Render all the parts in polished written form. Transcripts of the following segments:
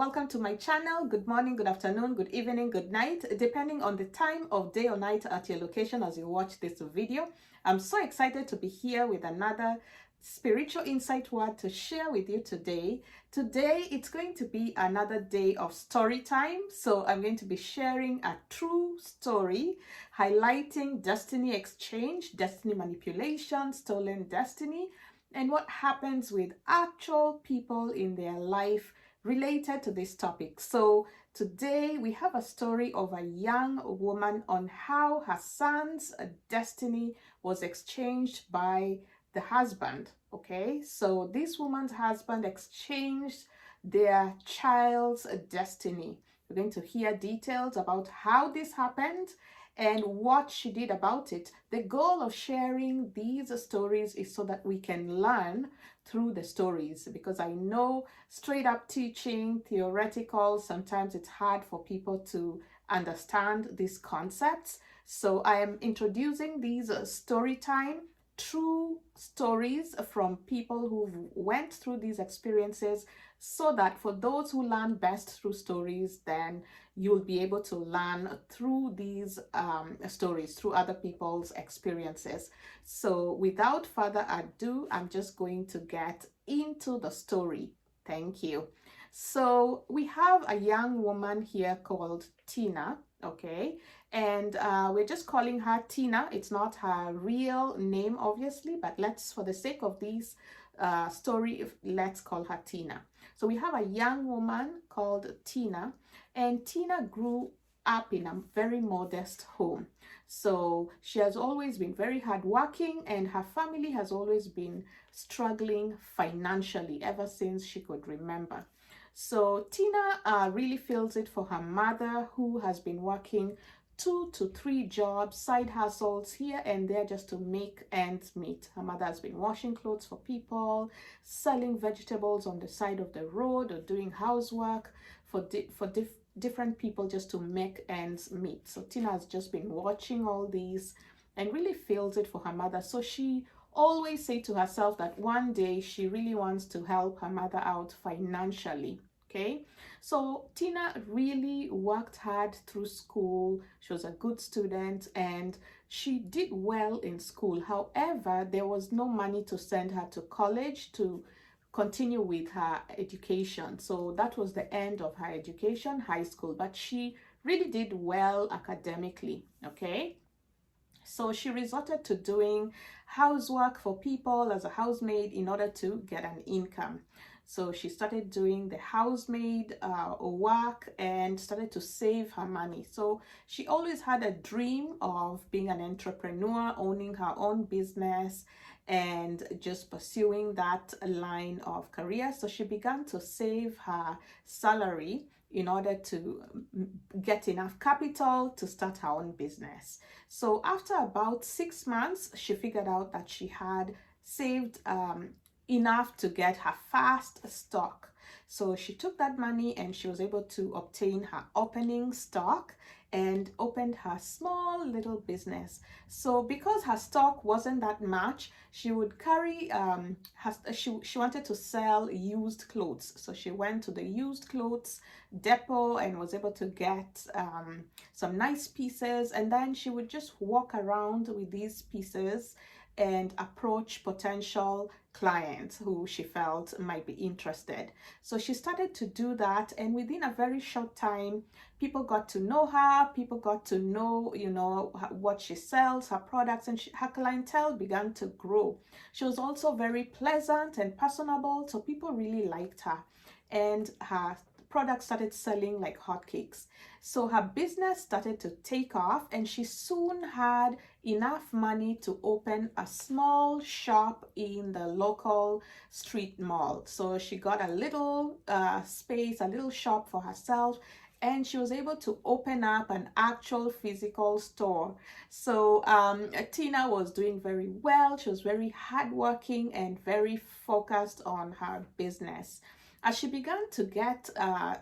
welcome to my channel. Good morning, good afternoon, good evening, good night, depending on the time of day or night at your location as you watch this video. I'm so excited to be here with another spiritual insight word to share with you today. Today, it's going to be another day of story time. So I'm going to be sharing a true story, highlighting destiny exchange, destiny manipulation, stolen destiny, and what happens with actual people in their life related to this topic. So today we have a story of a young woman on how her son's destiny was exchanged by the husband. Okay, so this woman's husband exchanged their child's destiny. We're going to hear details about how this happened and what she did about it. The goal of sharing these stories is so that we can learn through the stories, because I know straight up teaching, theoretical, sometimes it's hard for people to understand these concepts. So I am introducing these story time, true stories from people who went through these experiences, so that for those who learn best through stories, then you'll be able to learn through these stories, through other people's experiences. So without further ado, I'm just going to get into the story. Thank you. So we have a young woman here called Tina, okay? And we're just calling her Tina. It's not her real name, obviously, but for the sake of this story, let's call her Tina. So we have a young woman called Tina, and Tina grew up in a very modest home. So she has always been very hardworking, and her family has always been struggling financially ever since she could remember. So Tina really feels it for her mother, who has been working 2 to 3 jobs, side hustles here and there just to make ends meet. Her mother has been washing clothes for people, selling vegetables on the side of the road, or doing housework for different people just to make ends meet. So Tina has just been watching all these and really feels it for her mother. So she always say to herself that one day she really wants to help her mother out financially. Okay, so Tina really worked hard through school. She was a good student and she did well in school. However, there was no money to send her to college to continue with her education. So that was the end of her education, high school, but she really did well academically. Okay, so she resorted to doing housework for people as a housemaid in order to get an income. So she started doing the housemaid work and started to save her money. So she always had a dream of being an entrepreneur, owning her own business, and just pursuing that line of career. So she began to save her salary in order to get enough capital to start her own business. So after about 6 months, she figured out that she had saved enough to get her first stock. So she took that money and she was able to obtain her opening stock and opened her small little business. So because her stock wasn't that much, she would carry she wanted to sell used clothes. So she went to the used clothes depot and was able to get some nice pieces, and then she would just walk around with these pieces and approach potential clients who she felt might be interested. So she started to do that, and within a very short time, people got to know her, people got to know, what she sells, her products, and her clientele began to grow. She was also very pleasant and personable, so people really liked her, and her products started selling like hotcakes. So her business started to take off, and she soon had enough money to open a small shop in the local street mall. So she got a little space, a little shop for herself, and she was able to open up an actual physical store. So Tina was doing very well. She was very hardworking and very focused on her business. As she began to get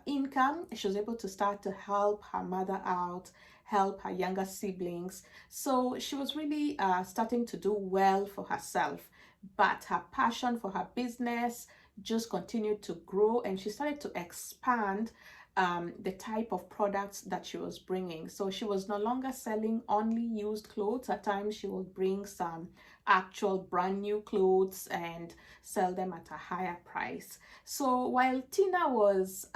income, she was able to start to help her mother out, help her younger siblings. So she was really starting to do well for herself. But her passion for her business just continued to grow, and she started to expand the type of products that she was bringing. So she was no longer selling only used clothes. At times she would bring some actual brand new clothes and sell them at a higher price. So while Tina was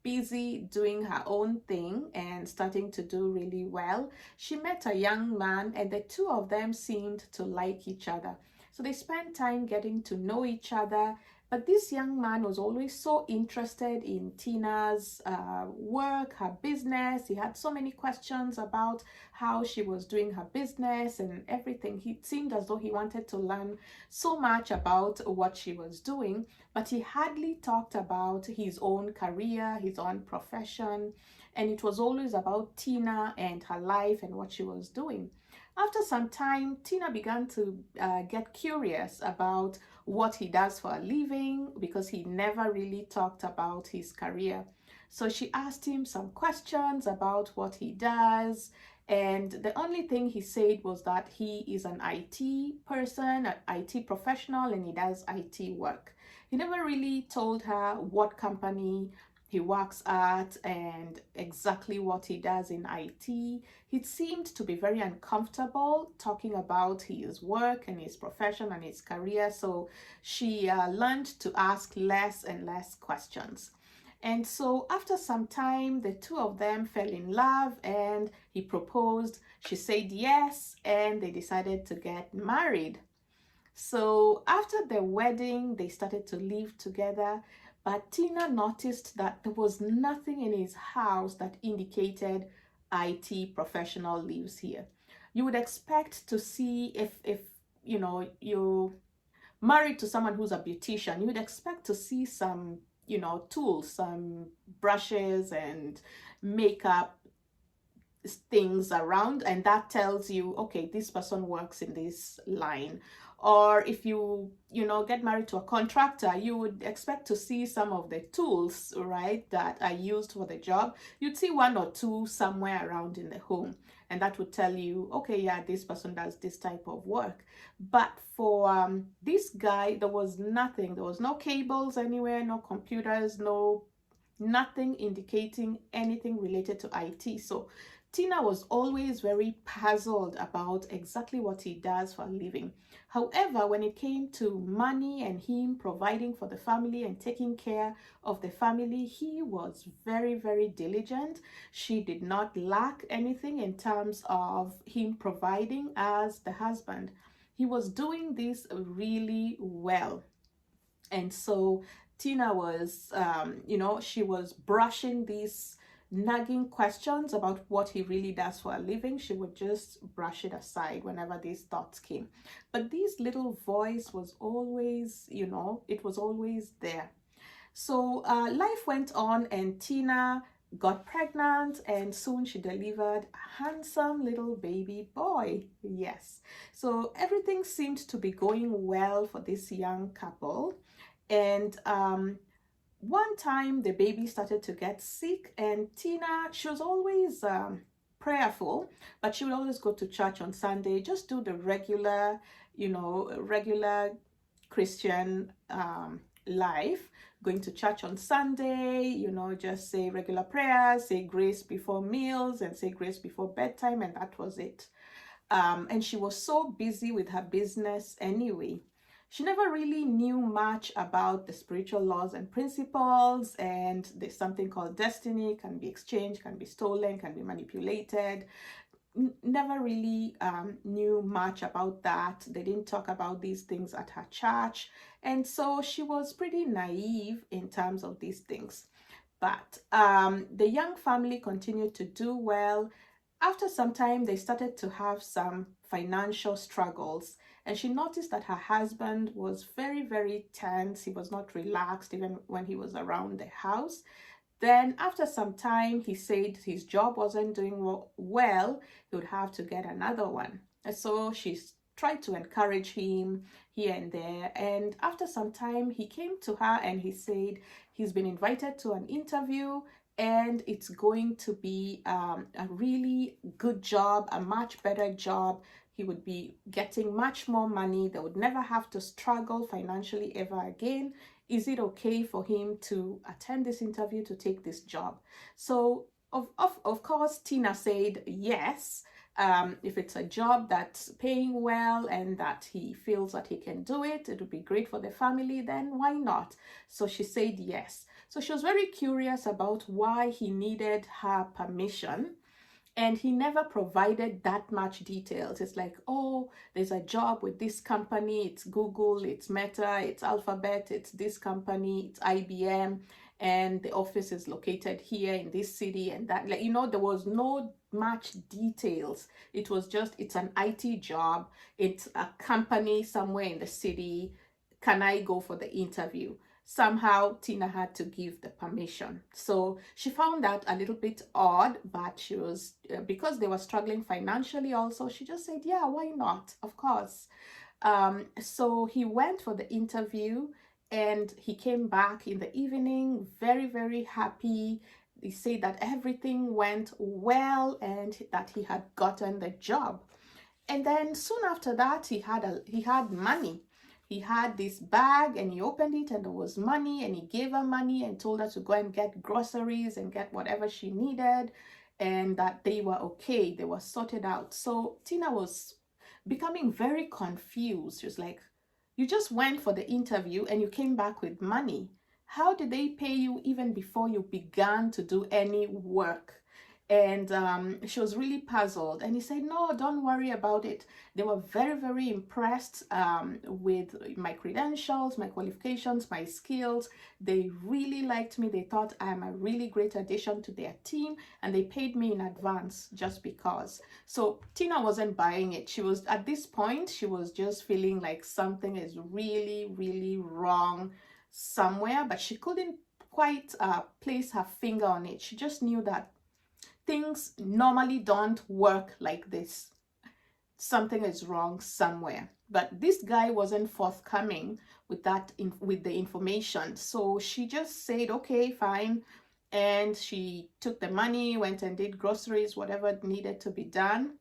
busy doing her own thing and starting to do really well, she met a young man, and the two of them seemed to like each other. So they spent time getting to know each other. But this young man was always so interested in Tina's work, her business. He had so many questions about how she was doing her business and everything. It seemed as though he wanted to learn so much about what she was doing, but he hardly talked about his own career, his own profession, and it was always about Tina and her life and what she was doing. After some time, Tina began to get curious about what he does for a living, because he never really talked about his career. So she asked him some questions about what he does, and the only thing he said was that he is an IT person, an IT professional, and he does IT work. He never really told her what company he works at and exactly what he does in IT. He seemed to be very uncomfortable talking about his work and his profession and his career, so she learned to ask less and less questions. And so after some time, the two of them fell in love and he proposed. She said yes, and they decided to get married. So after the wedding, they started to live together. But Tina noticed that there was nothing in his house that indicated IT professional lives here. You would expect to see, if you know, you married to someone who's a beautician, you would expect to see some, tools, some brushes and makeup things around, and that tells you, okay, this person works in this line. Or if get married to a contractor, you would expect to see some of the tools, right, that are used for the job. You'd see one or two somewhere around in the home, and that would tell you, okay, yeah, this person does this type of work. But for this guy, there was nothing. There was no cables anywhere, no computers, nothing indicating anything related to IT. So Tina was always very puzzled about exactly what he does for a living. However, when it came to money and him providing for the family and taking care of the family, he was very, very diligent. She did not lack anything in terms of him providing as the husband. He was doing this really well. And so Tina was, she was brushing these nagging questions about what he really does for a living. She would just brush it aside whenever these thoughts came. But this little voice was always, it was always there. So life went on, and Tina got pregnant, and soon she delivered a handsome little baby boy. Yes. So everything seemed to be going well for this young couple. And one time the baby started to get sick, and Tina, she was always prayerful, but she would always go to church on Sunday, just do the regular, regular Christian life, going to church on Sunday, just say regular prayers, say grace before meals, and say grace before bedtime, and that was it. And she was so busy with her business anyway. She never really knew much about the spiritual laws and principles, and there's something called destiny, can be exchanged, can be stolen, can be manipulated. Never really knew much about that. They didn't talk about these things at her church, and so she was pretty naive in terms of these things. But the young family continued to do well. After some time, they started to have some financial struggles, and she noticed that her husband was very, very tense. He was not relaxed even when he was around the house. Then after some time, he said his job wasn't doing well. He would have to get another one. And so she tried to encourage him here and there. And after some time, he came to her and he said he's been invited to an interview, and it's going to be a really good job, a much better job. He would be getting much more money. They would never have to struggle financially ever again. Is it okay for him to attend this interview, to take this job? So of course, Tina said yes. If it's a job that's paying well and that he feels that he can do it, it would be great for the family, then why not? So she said yes. So she was very curious about why he needed her permission, and he never provided that much details. It's like, oh, there's a job with this company, it's Google, it's Meta, it's Alphabet, it's this company, it's IBM, and the office is located here in this city and that. Like, you know, there was no much details. It was just, it's an IT job, it's a company somewhere in the city. Can I go for the interview? Somehow Tina had to give the permission. So she found that a little bit odd, but she was, because they were struggling financially also, she just said, yeah, why not? Of course. So he went for the interview and he came back in the evening, very, very happy. He said that everything went well and that he had gotten the job. And then soon after that, he had money. He had this bag and he opened it and there was money, and he gave her money and told her to go and get groceries and get whatever she needed, and that they were okay, they were sorted out. So Tina was becoming very confused. She was like, you just went for the interview and you came back with money. How did they pay you even before you began to do any work? And she was really puzzled, and he said, no, don't worry about it. They were very, very impressed with my credentials, my qualifications, my skills. They really liked me. They thought I'm a really great addition to their team, and they paid me in advance just because. So Tina wasn't buying it. She was, at this point, she was just feeling like something is really, really wrong somewhere, but she couldn't quite place her finger on it. She just knew that things normally don't work like this. Something is wrong somewhere. But this guy wasn't forthcoming with with the information. So she just said, okay, fine. And she took the money, went and did groceries, whatever needed to be done.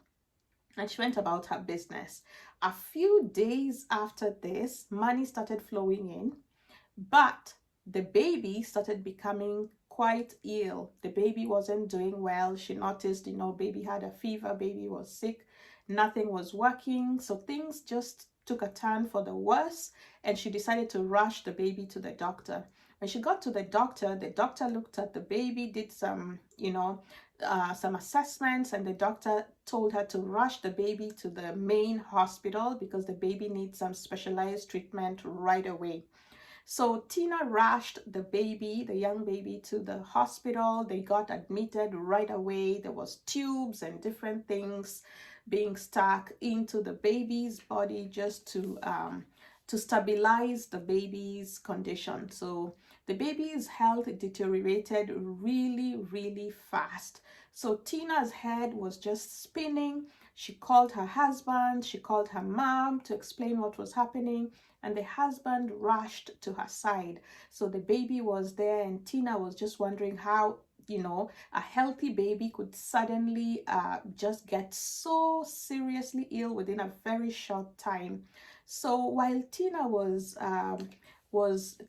And she went about her business. A few days after this, money started flowing in, but the baby started becoming quite ill. The baby wasn't doing well. She noticed, you know, baby had a fever, baby was sick, nothing was working. So things just took a turn for the worse, and she decided to rush the baby to the doctor. When she got to the doctor looked at the baby, did some, you know, some assessments, and the doctor told her to rush the baby to the main hospital because the baby needs some specialized treatment right away. So Tina rushed the baby, the young baby, to the hospital. They got admitted right away. There was tubes and different things being stuck into the baby's body just to stabilize the baby's condition. So the baby's health deteriorated really, really fast. So Tina's head was just spinning. She called her husband, she called her mom to explain what was happening, and the husband rushed to her side. So the baby was there, and Tina was just wondering how, you know, a healthy baby could suddenly just get so seriously ill within a very short time. So while Tina was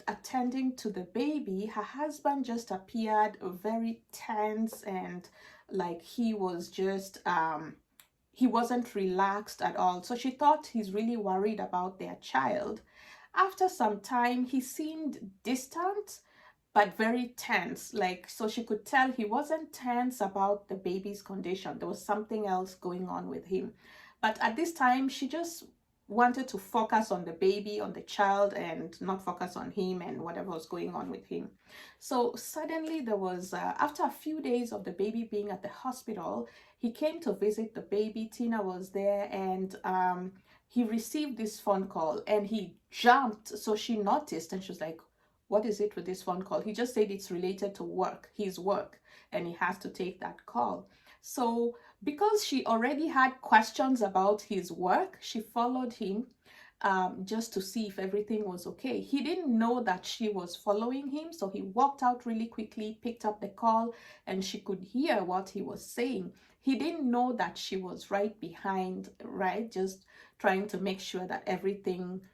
attending to the baby, her husband just appeared very tense, and like he was just he wasn't relaxed at all. So she thought he's really worried about their child. After some time, he seemed distant but very tense. Like, so she could tell he wasn't tense about the baby's condition. There was something else going on with him. But at this time, she just wanted to focus on the baby, on the child, and not focus on him and whatever was going on with him. So suddenly there was, after a few days of the baby being at the hospital, he came to visit the baby. Tina was there, and he received this phone call and he jumped. So she noticed and she was like, what is it with this phone call? He just said it's related to work, his work, and he has to take that call. So because she already had questions about his work, she followed him just to see if everything was okay. He didn't know that she was following him, so he walked out really quickly, picked up the call, and she could hear what he was saying. He didn't know that she was right behind, right, just trying to make sure that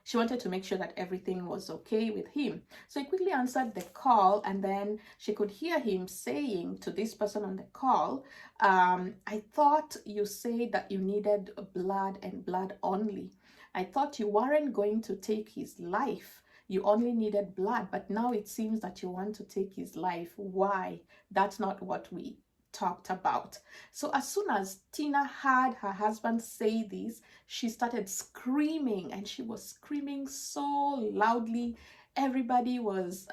she wanted to make sure that everything was okay with him. So he quickly answered the call, and then she could hear him saying to this person on the call, I thought you said that you needed blood and blood only. I thought you weren't going to take his life. You only needed blood, but now it seems that you want to take his life. Why? That's not what we talked about. So as soon as Tina heard her husband say this, she started screaming, and she was screaming so loudly. Everybody was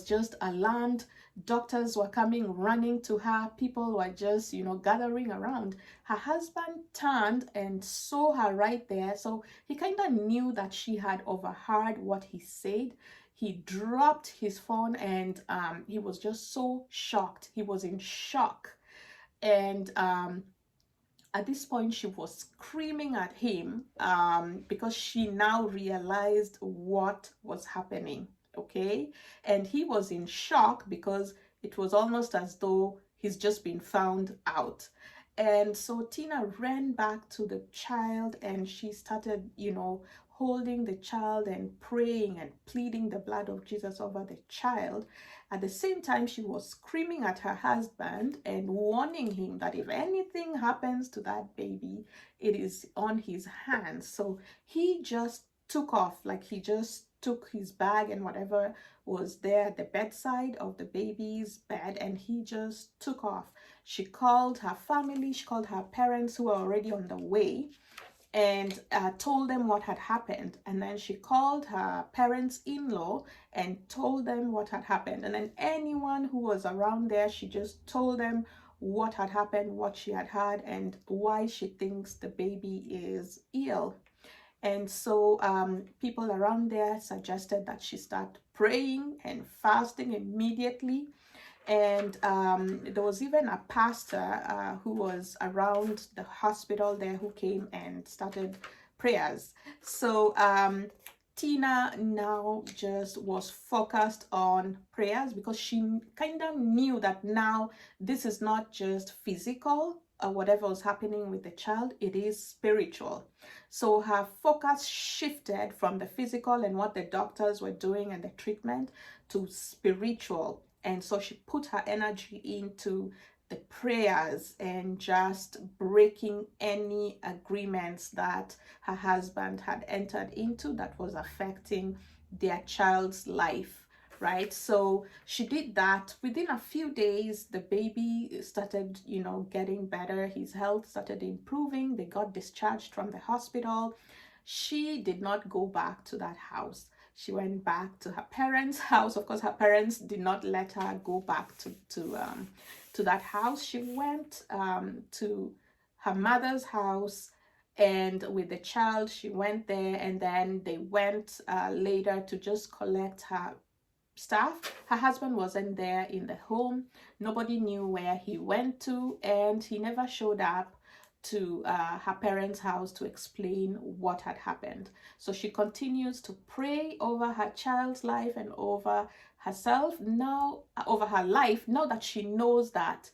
just alarmed. Doctors were coming running to her. People were just, gathering around. Her husband turned and saw her right there. So he kind of knew that she had overheard what he said. He dropped his phone, and he was just so shocked. He was in shock. And at this point, she was screaming at him because she now realized what was happening. Okay. And he was in shock because it was almost as though he's just been found out. And so Tina ran back to the child, and she started, holding the child and praying and pleading the blood of Jesus over the child. At the same time, she was screaming at her husband and warning him that if anything happens to that baby, it is on his hands. So he just took off, like he just took his bag and whatever was there at the bedside of the baby's bed, and he just took off. She called her family, she called her parents who were already on the way, and told them what had happened. And then she called her parents-in-law and told them what had happened. And then anyone who was around there, she just told them what had happened, what she had heard, and why she thinks the baby is ill. And so people around there suggested that she start praying and fasting immediately. And there was even a pastor who was around the hospital there who came and started prayers. So Tina now just was focused on prayers because she kind of knew that now this is not just physical or whatever was happening with the child, it is spiritual. So her focus shifted from the physical and what the doctors were doing and the treatment to spiritual. And so she put her energy into the prayers and just breaking any agreements that her husband had entered into that was affecting their child's life, right? So she did that. Within a few days, the baby started, getting better. His health started improving. They got discharged from the hospital. She did not go back to that house. She went back to her parents' house. Of course, her parents did not let her go back to that house. She went to her mother's house, and with the child, she went there, and then they went later to just collect her stuff. Her husband wasn't there in the home. Nobody knew where he went to, and he never showed up to her parents' house to explain what had happened. So she continues to pray over her child's life and over herself now, over her life, now that she knows that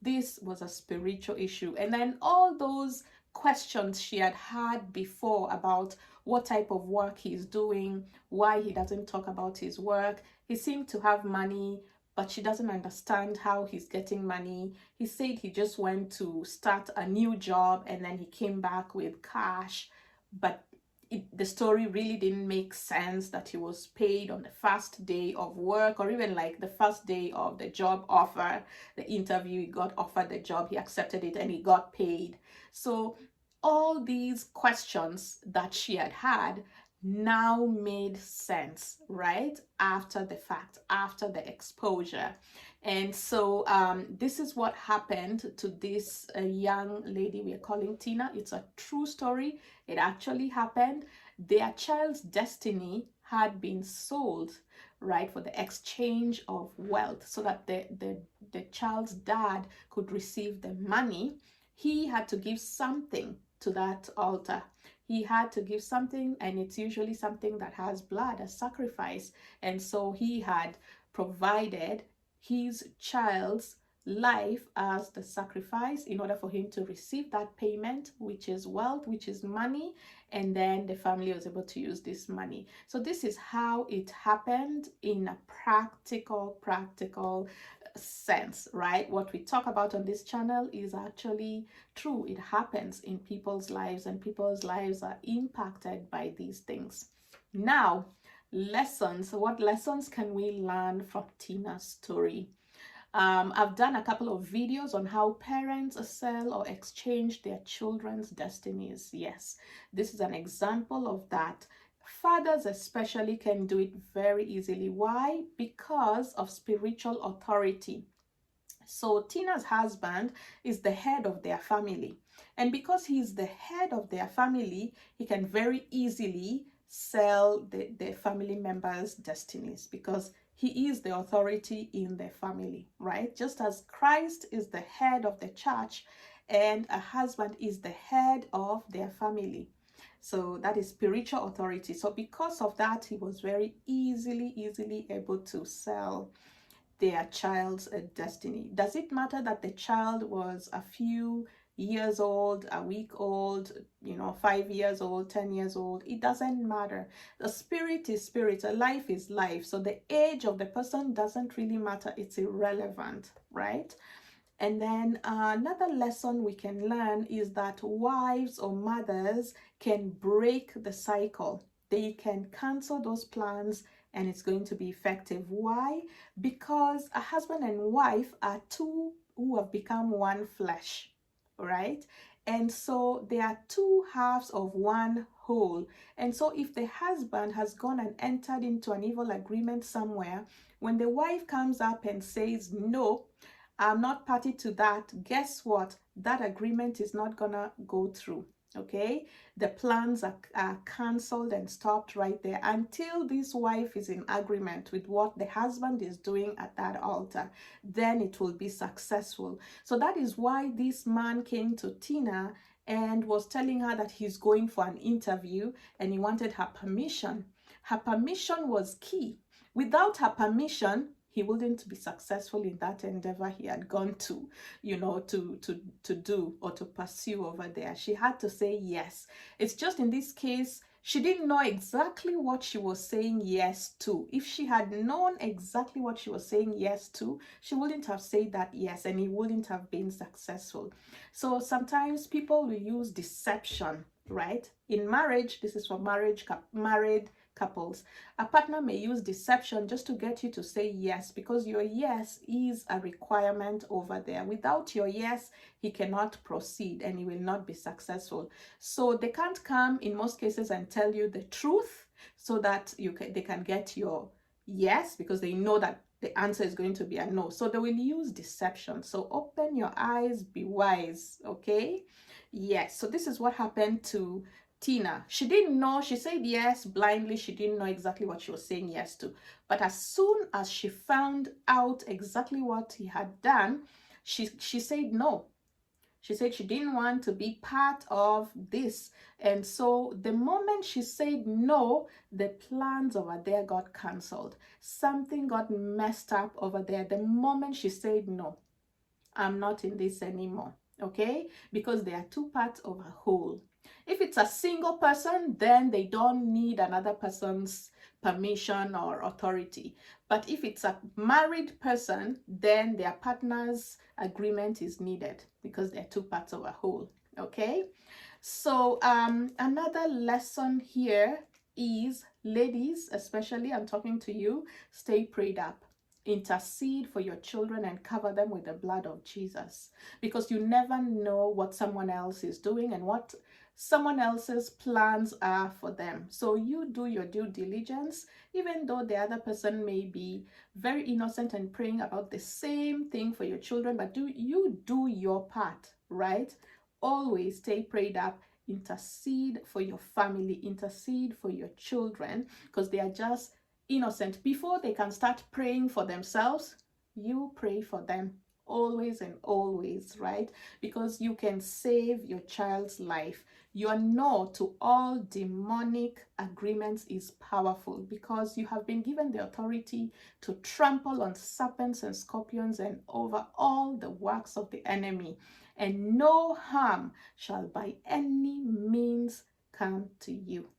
this was a spiritual issue. And then all those questions she had had before about what type of work he's doing, why he doesn't talk about his work. He seemed to have money, but she doesn't understand how he's getting money. He said he just went to start a new job and then he came back with cash, but the story really didn't make sense that he was paid on the first day of work, or even like the first day of the job offer, the interview. He got offered the job, he accepted it, and he got paid. So all these questions that she had had now made sense, right? After the fact, after the exposure. And so this is what happened to this young lady we are calling Tina. It's a true story. It actually happened. Their child's destiny had been sold, right, for the exchange of wealth, so that the child's dad could receive the money. He had to give something to that altar. He had to give something, and it's usually something that has blood, a sacrifice. And so he had provided his child's life as the sacrifice in order for him to receive that payment, which is wealth, which is money, and then the family was able to use this money. So this is how it happened in a practical sense, right? What we talk about on this channel is actually true. It happens in people's lives, and people's lives are impacted by these things. Now, lessons. What lessons can we learn from Tina's story? I've done a couple of videos on how parents sell or exchange their children's destinies. Yes, this is an example of that. Fathers especially can do it very easily. Why? Because of spiritual authority. So Tina's husband is the head of their family. And because he's the head of their family, he can very easily sell the family members' destinies, because he is the authority in their family, right? Just as Christ is the head of the church and a husband is the head of their family. So that is spiritual authority. So because of that, he was very easily able to sell their child's destiny. Does it matter that the child was a few years old, a week old, 5 years old, 10 years old? It doesn't matter. The spirit is spirit, a life is life. So the age of the person doesn't really matter. It's irrelevant, right? And then another lesson we can learn is that wives or mothers can break the cycle. They can cancel those plans and it's going to be effective. Why? Because a husband and wife are two who have become one flesh, right? And so they are two halves of one whole. And so if the husband has gone and entered into an evil agreement somewhere, when the wife comes up and says, no, I'm not party to that, guess what? That agreement is not gonna go through. Okay, the plans are cancelled and stopped right there until this wife is in agreement with what the husband is doing at that altar. Then it will be successful. So that is why this man came to Tina and was telling her that he's going for an interview and he wanted her permission. Her permission was key. Without her permission, he wouldn't be successful in that endeavor he had gone to, to do or to pursue over there. She had to say yes. It's just in this case, she didn't know exactly what she was saying yes to. If she had known exactly what she was saying yes to, she wouldn't have said that yes, and he wouldn't have been successful. So sometimes people will use deception, right? In marriage, this is for married couples. A partner may use deception just to get you to say yes, because your yes is a requirement over there. Without your yes, he cannot proceed and he will not be successful. So they can't come in most cases and tell you the truth so that they can get your yes, because they know that the answer is going to be a no. So they will use deception. So open your eyes, be wise, okay? Yes, so this is what happened to Tina. She didn't know. She said yes blindly. She didn't know exactly what she was saying yes to. But as soon as she found out exactly what he had done, she said no. She said she didn't want to be part of this. And so the moment she said no, the plans over there got cancelled. Something got messed up over there. The moment she said no, I'm not in this anymore. Okay? Because they are two parts of a whole. If it's a single person, then they don't need another person's permission or authority. But if it's a married person, then their partner's agreement is needed because they're two parts of a whole. Okay? So another lesson here is, ladies, especially, I'm talking to you, stay prayed up. Intercede for your children and cover them with the blood of Jesus, because you never know what someone else is doing and what someone else's plans are for them. So you do your due diligence, even though the other person may be very innocent and praying about the same thing for your children, but do your part, right? Always stay prayed up. Intercede for your family, intercede for your children, because they are just innocent. Before they can start praying for themselves, you pray for them. always and always, right? Because you can save your child's life. Your no to all demonic agreements is powerful because you have been given the authority to trample on serpents and scorpions and over all the works of the enemy, and no harm shall by any means come to you.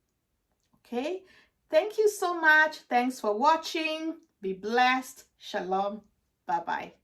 Okay? Thank you so much. Thanks for watching. Be blessed. Shalom. Bye-bye.